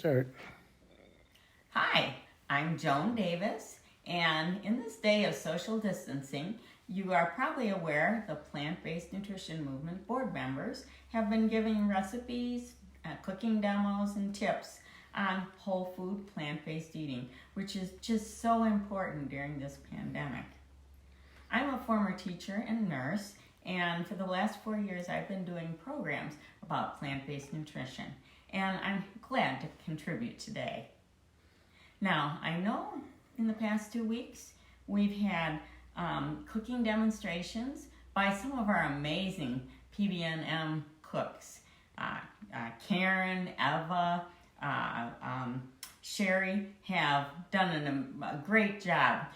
Start. Hi, I'm Joan Davis, and in this day of social distancing, you are probably aware the plant-based nutrition movement board members have been giving recipes, cooking demos, and tips on whole food plant-based eating, which is just so important during this pandemic. I'm a former teacher and nurse, and for the last 4 years I've been doing programs about plant-based nutrition, and I'm glad to contribute today. Now, I know in the past 2 weeks we've had cooking demonstrations by some of our amazing PBNM cooks. Karen, Eva, Sherry have done a great job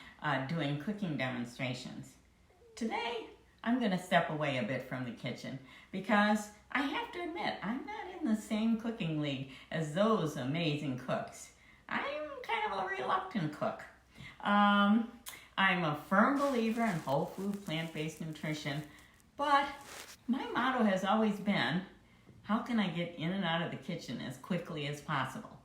doing cooking demonstrations. Today, I'm going to step away a bit from the kitchen because I have to admit, I'm not in the same cooking league as those amazing cooks. I'm kind of a reluctant cook. I'm a firm believer in whole food, plant-based nutrition, but my motto has always been, how can I get in and out of the kitchen as quickly as possible?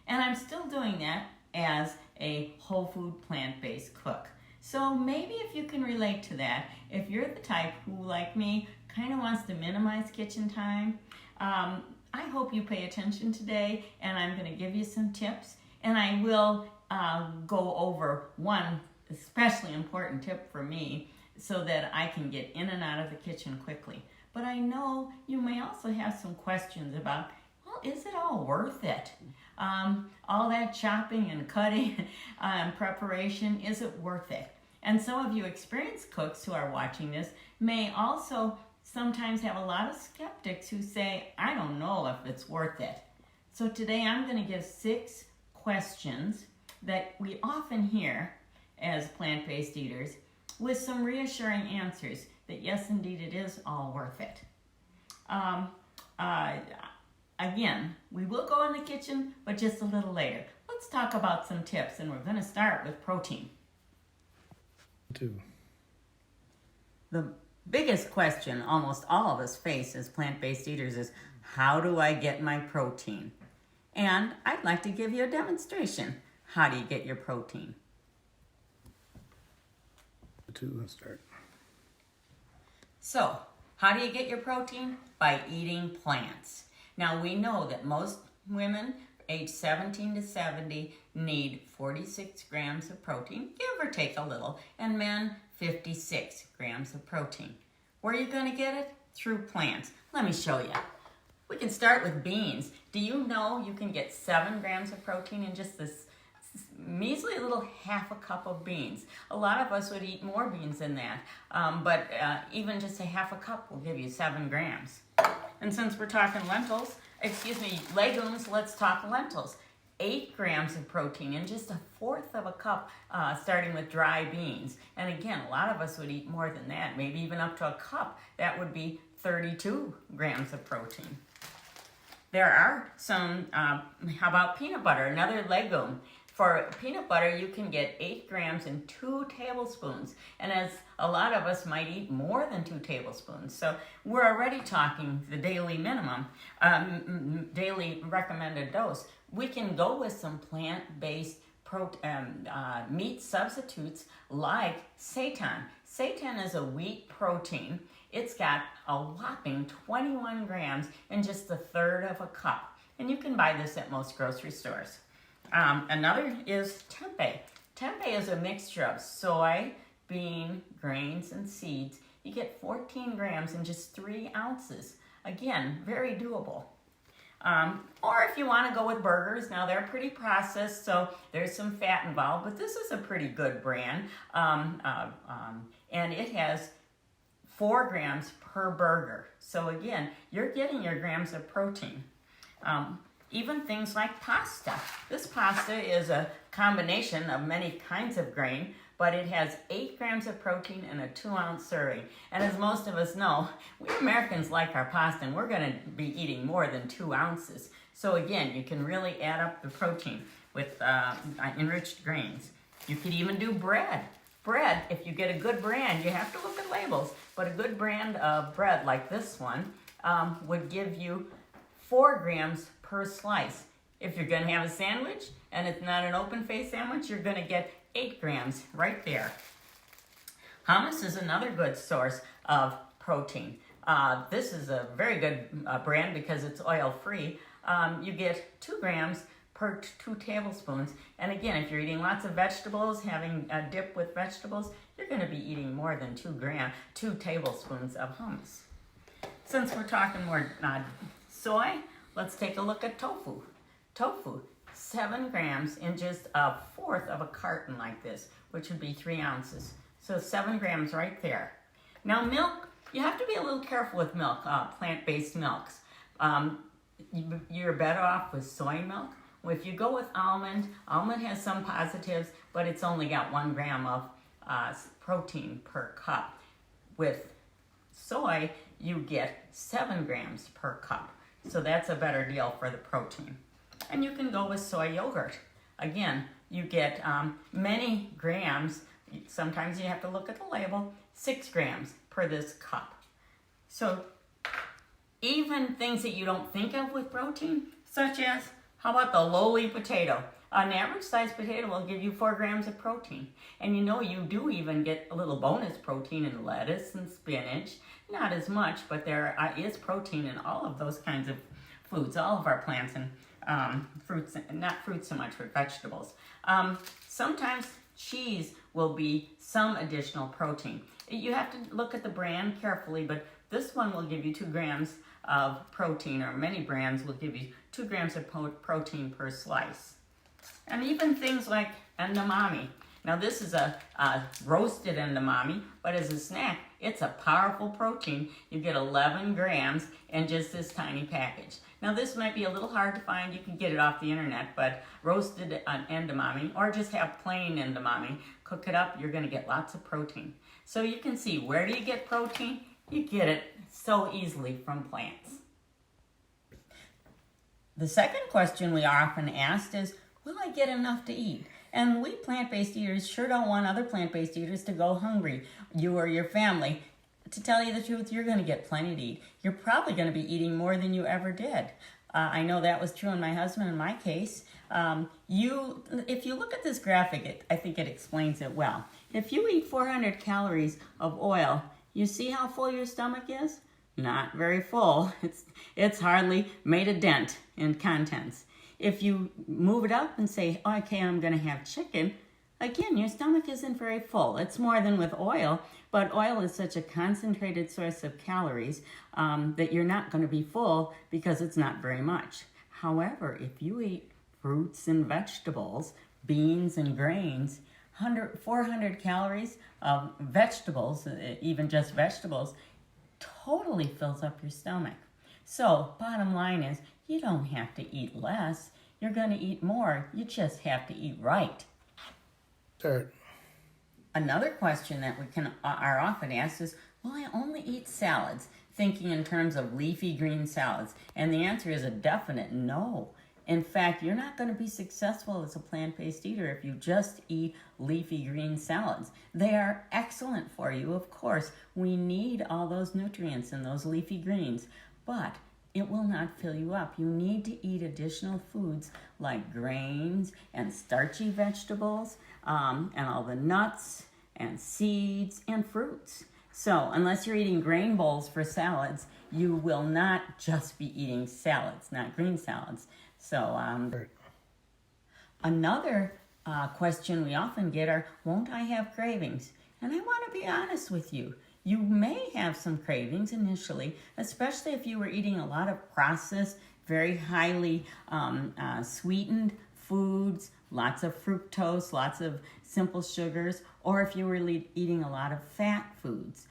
And I'm still doing that as a whole food, plant-based cook. So maybe if you can relate to that, if you're the type who, like me, kind of wants to minimize kitchen time, I hope you pay attention today, and I'm going to give you some tips, and I will go over one especially important tip for me so that I can get in and out of the kitchen quickly. But I know you may also have some questions about, well, is it all worth it? All that chopping and cutting and preparation, is it worth it? And some of you experienced cooks who are watching this may also sometimes have a lot of skeptics who say, I don't know if it's worth it. So today I'm going to give 6 questions that we often hear as plant-based eaters with some reassuring answers that yes, indeed, it is all worth it. Again, we will go in the kitchen, but just a little later. Let's talk about some tips, and we're going to start with protein. 2. The biggest question almost all of us face as plant-based eaters is, how do I get my protein? And I'd like to give you a demonstration. How do you get your protein? 2, let's start. So, how do you get your protein? By eating plants. Now, we know that most women age 17 to 70 need 46 grams of protein, give or take a little, and men 56 grams of protein. Where are you going to get it? Through plants. Let me show you. We can start with beans. Do you know you can get 7 grams of protein in just this measly little half a cup of beans? A lot of us would eat more beans than that, but even just a half a cup will give you 7 grams. And since we're talking legumes, let's talk lentils. 8 grams of protein in just 1/4 of a cup, starting with dry beans. And again, a lot of us would eat more than that, maybe even up to a cup. That would be 32 grams of protein. There are some, how about peanut butter, another legume? For peanut butter, you can get 8 grams in 2 tablespoons. And as a lot of us might eat more than 2 tablespoons. So we're already talking the daily minimum, daily recommended dose. We can go with some plant-based meat substitutes like seitan. Seitan is a wheat protein. It's got a whopping 21 grams in just 1/3 of a cup. And you can buy this at most grocery stores. Another is tempeh. Tempeh is a mixture of soy, bean, grains, and seeds. You get 14 grams in just 3 ounces. Again, very doable. Or if you want to go with burgers, now they're pretty processed, so there's some fat involved, but this is a pretty good brand. And it has 4 grams per burger. So again, you're getting your grams of protein. Even things like pasta. This pasta is a combination of many kinds of grain, but it has 8 grams of protein in a 2-ounce serving. And as most of us know, we Americans like our pasta, and we're going to be eating more than 2 ounces. So again, you can really add up the protein with enriched grains. You could even do bread. Bread, if you get a good brand, you have to look at labels, but a good brand of bread like this one would give you 4 grams per slice. If you're going to have a sandwich and it's not an open-faced sandwich, you're going to get 8 grams right there. Hummus is another good source of protein. This is a very good brand because it's oil-free. You get 2 grams per 2 tablespoons. And again, if you're eating lots of vegetables, having a dip with vegetables, you're going to be eating more than 2 tablespoons of hummus. Since we're talking more soy, let's take a look at tofu. Tofu, 7 grams in just a fourth of a carton like this, which would be 3 ounces. So 7 grams right there. Now milk, you have to be a little careful with milk, plant-based milks. You're better off with soy milk. If you go with almond has some positives, but it's only got 1 gram of protein per cup. With soy, you get 7 grams per cup. So that's a better deal for the protein. And you can go with soy yogurt. Again, you get many grams. Sometimes you have to look at the label. 6 grams per this cup. So even things that you don't think of with protein, such as, how about the lowly potato? An average sized potato will give you 4 grams of protein. And you know you do even get a little bonus protein in lettuce and spinach. Not as much, but there is protein in all of those kinds of foods, all of our plants and fruits, not fruits so much, but vegetables. Sometimes cheese will be some additional protein. You have to look at the brand carefully, but this one will give you 2 grams of protein, or many brands will give you 2 grams of protein per slice. And even things like edamame. Now this is a roasted edamame, but as a snack, it's a powerful protein. You get 11 grams in just this tiny package. Now this might be a little hard to find. You can get it off the internet, but roasted edamame, or just have plain edamame, cook it up, you're gonna get lots of protein. So you can see, where do you get protein? You get it so easily from plants. The second question we are often asked is, will I get enough to eat? And we plant-based eaters sure don't want other plant-based eaters to go hungry, you or your family. To tell you the truth, you're going to get plenty to eat. You're probably going to be eating more than you ever did. I know that was true in my husband and my case. If you look at this graphic, I think it explains it well. If you eat 400 calories of oil, you see how full your stomach is? Not very full. It's hardly made a dent in contents. If you move it up and say, okay, I'm going to have chicken, again, your stomach isn't very full. It's more than with oil, but oil is such a concentrated source of calories that you're not going to be full because it's not very much. However, if you eat fruits and vegetables, beans and grains, 400 calories of vegetables, even just vegetables, totally fills up your stomach. So, bottom line is, you don't have to eat less. You're going to eat more. You just have to eat right. Start. Another question that are often asked is, will I only eat salads? Thinking in terms of leafy green salads. And the answer is a definite no. In fact, you're not going to be successful as a plant-based eater if you just eat leafy green salads. They are excellent for you, of course. We need all those nutrients in those leafy greens, but it will not fill you up. You need to eat additional foods like grains and starchy vegetables and all the nuts and seeds and fruits. So unless you're eating grain bowls for salads, you will not just be eating salads, not green salads. So another question we often get are, won't I have cravings? And I want to be honest with you. You may have some cravings initially, especially if you were eating a lot of processed, very highly sweetened foods, lots of fructose, lots of simple sugars, or if you were eating a lot of fat foods,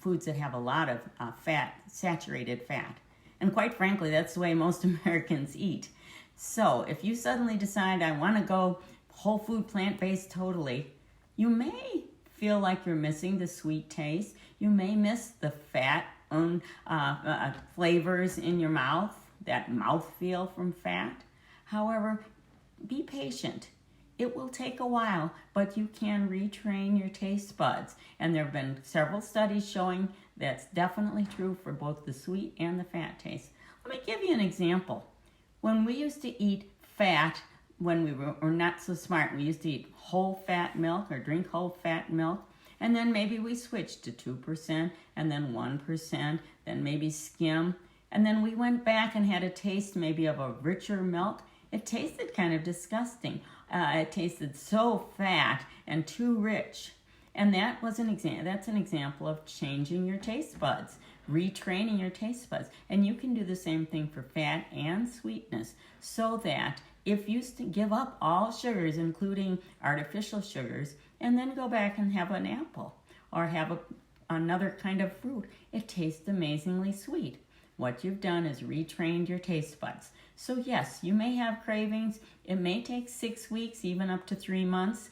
foods that have a lot of fat, saturated fat. And quite frankly, that's the way most Americans eat. So if you suddenly decide, I want to go whole food, plant-based totally, you may feel like you're missing the sweet taste. You may miss the fat flavors in your mouth, that mouthfeel from fat. However, be patient. It will take a while, but you can retrain your taste buds. And there have been several studies showing that's definitely true for both the sweet and the fat taste. Let me give you an example. When we used to eat fat, when we were not so smart, we used to eat whole fat milk or drink whole fat milk. And then maybe we switched to 2% and then 1%, then maybe skim. And then we went back and had a taste maybe of a richer milk. It tasted kind of disgusting. It tasted so fat and too rich. And that's an example of changing your taste buds, retraining your taste buds. And you can do the same thing for fat and sweetness, so that if you give up all sugars, including artificial sugars, and then go back and have an apple or have another kind of fruit, it tastes amazingly sweet. What you've done is retrained your taste buds. So yes, you may have cravings. It may take 6 weeks, even up to 3 months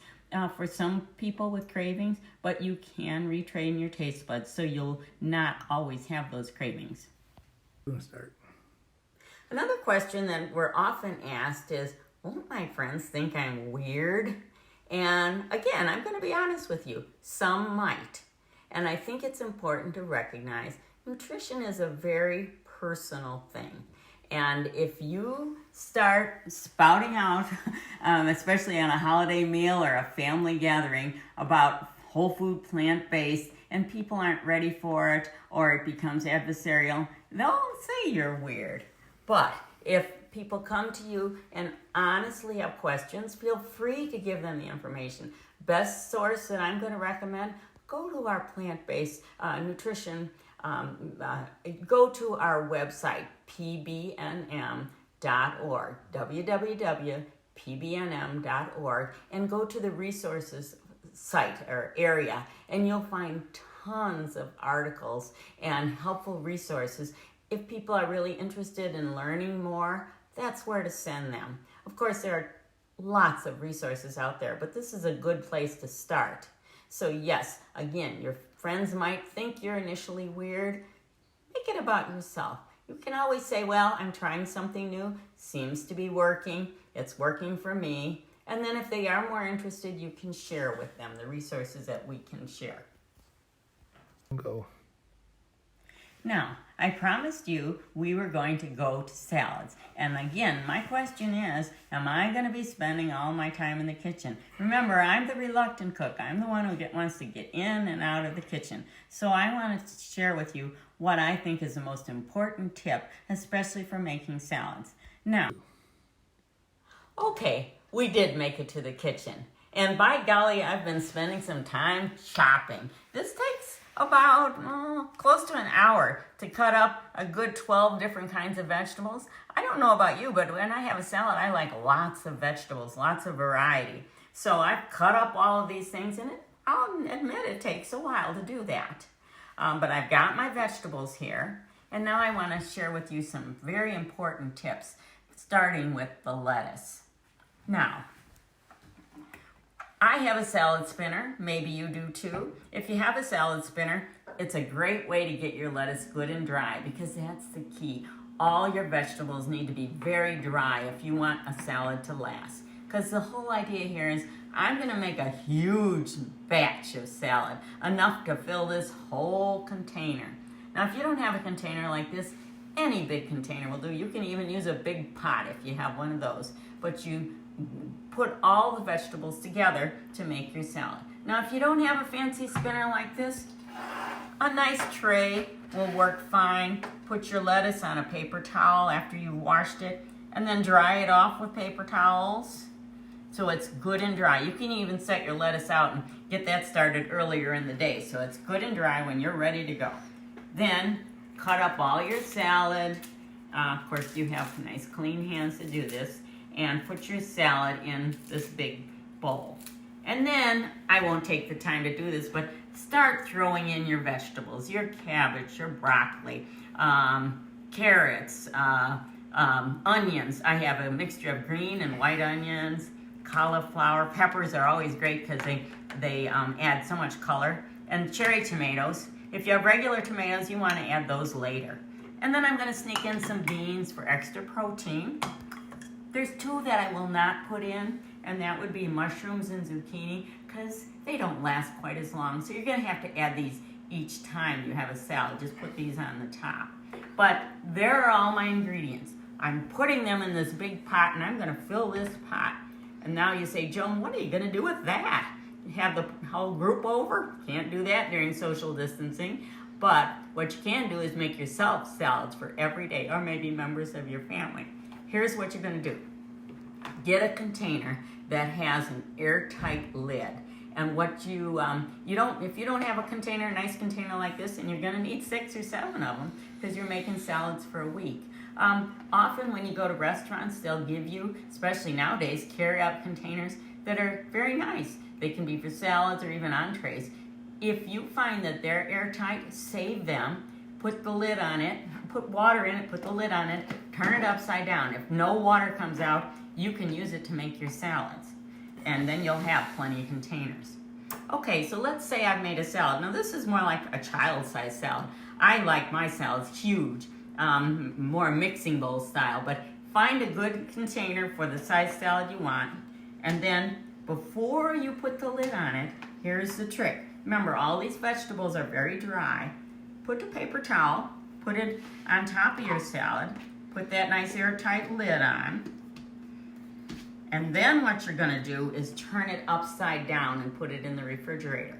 for some people with cravings, but you can retrain your taste buds so you'll not always have those cravings. I'm gonna start. Another question that we're often asked is, won't my friends think I'm weird? And again, I'm going to be honest with you, some might. And I think it's important to recognize nutrition is a very personal thing. And if you start spouting out, especially on a holiday meal or a family gathering, about whole food, plant-based, and people aren't ready for it, or it becomes adversarial, they'll say you're weird. But if people come to you and honestly have questions, feel free to give them the information. Best source that I'm going to recommend, go to our plant-based nutrition. Go to our website, pbnm.org, www.pbnm.org, and go to the resources site or area, and you'll find tons of articles and helpful resources. If people are really interested in learning more, that's where to send them. Of course, there are lots of resources out there, but this is a good place to start. So yes, again, your friends might think you're initially weird. Make it about yourself. You can always say, well, I'm trying something new, seems to be working, it's working for me. And then if they are more interested, you can share with them the resources that we can share. Go. Now, I promised you we were going to go to salads. And again, my question is, am I going to be spending all my time in the kitchen? Remember, I'm the reluctant cook. I'm the one who wants to get in and out of the kitchen. So I wanted to share with you what I think is the most important tip, especially for making salads. Now, okay, we did make it to the kitchen. And by golly, I've been spending some time chopping. This takes about close to an hour to cut up a good 12 different kinds of vegetables. I don't know about you, but when I have a salad, I like lots of vegetables, lots of variety. So I've cut up all of these things, and I'll admit it takes a while to do that. But I've got my vegetables here, and now I want to share with you some very important tips, starting with the lettuce. Now, I have a salad spinner. Maybe you do too. If you have a salad spinner, it's a great way to get your lettuce good and dry, because that's the key. All your vegetables need to be very dry if you want a salad to last. Because the whole idea here is I'm going to make a huge batch of salad, enough to fill this whole container. Now, if you don't have a container like this, any big container will do. You can even use a big pot if you have one of those. But you put all the vegetables together to make your salad. Now, if you don't have a fancy spinner like this, a nice tray will work fine. Put your lettuce on a paper towel after you've washed it, and then dry it off with paper towels so it's good and dry. You can even set your lettuce out and get that started earlier in the day so it's good and dry when you're ready to go. Then cut up all your salad. Of course, you have nice clean hands to do this. And put your salad in this big bowl. And then, I won't take the time to do this, but start throwing in your vegetables, your cabbage, your broccoli, carrots, onions. I have a mixture of green and white onions, cauliflower. Peppers are always great because they add so much color. And cherry tomatoes. If you have regular tomatoes, you want to add those later. And then I'm going to sneak in some beans for extra protein. There's two that I will not put in, and that would be mushrooms and zucchini, because they don't last quite as long. So you're going to have to add these each time you have a salad. Just put these on the top. But there are all my ingredients. I'm putting them in this big pot and I'm going to fill this pot. And now you say, Joan, what are you going to do with that? Have the whole group over? Can't do that during social distancing. But what you can do is make yourself salads for every day, or maybe members of your family. Here's what you're going to do. Get a container that has an airtight lid. And what you if you don't have a container, a nice container like this, and you're going to need 6 or 7 of them because you're making salads for a week. Often when you go to restaurants, they'll give you, especially nowadays, carry-out containers that are very nice. They can be for salads or even entrees. If you find that they're airtight, save them, put the lid on it, put water in it, put the lid on it, turn it upside down. If no water comes out, you can use it to make your salads. And then you'll have plenty of containers. Okay, so let's say I've made a salad. Now this is more like a child-sized salad. I like my salads huge, more mixing bowl style, but find a good container for the size salad you want. And then before you put the lid on it, here's the trick. Remember, all these vegetables are very dry. Put a paper towel, put it on top of your salad, put that nice airtight lid on. And then what you're gonna do is turn it upside down and put it in the refrigerator.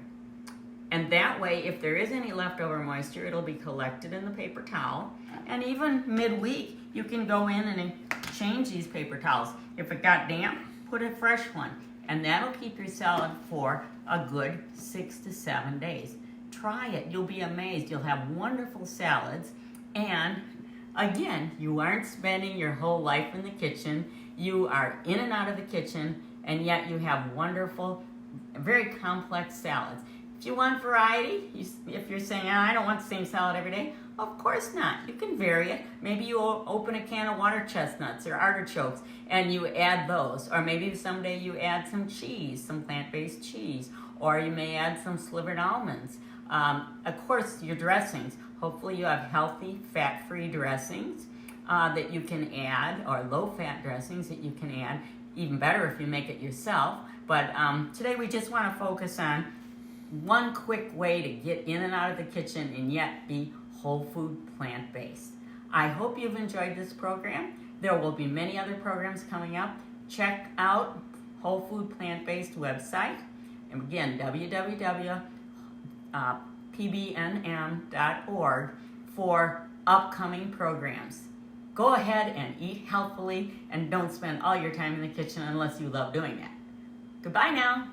And that way, if there is any leftover moisture, it'll be collected in the paper towel. And even midweek, you can go in and change these paper towels. If it got damp, put a fresh one. And that'll keep your salad for a good 6 to 7 days. Try it, you'll be amazed. You'll have wonderful salads. And again, you aren't spending your whole life in the kitchen. You are in and out of the kitchen, and yet you have wonderful, very complex salads. If you want variety, if you're saying, I don't want the same salad every day, of course not. You can vary it. Maybe you open a can of water chestnuts or artichokes, and you add those. Or maybe someday you add some cheese, some plant-based cheese, or you may add some slivered almonds. Of course, your dressings. Hopefully you have healthy, fat-free dressings that you can add, or low-fat dressings that you can add. Even better if you make it yourself. But today we just want to focus on one quick way to get in and out of the kitchen and yet be whole food plant-based. I hope you've enjoyed this program. There will be many other programs coming up. Check out Whole Food Plant-Based website. And again, www.pbnm.org for upcoming programs. Go ahead and eat healthfully and don't spend all your time in the kitchen unless you love doing that. Goodbye now.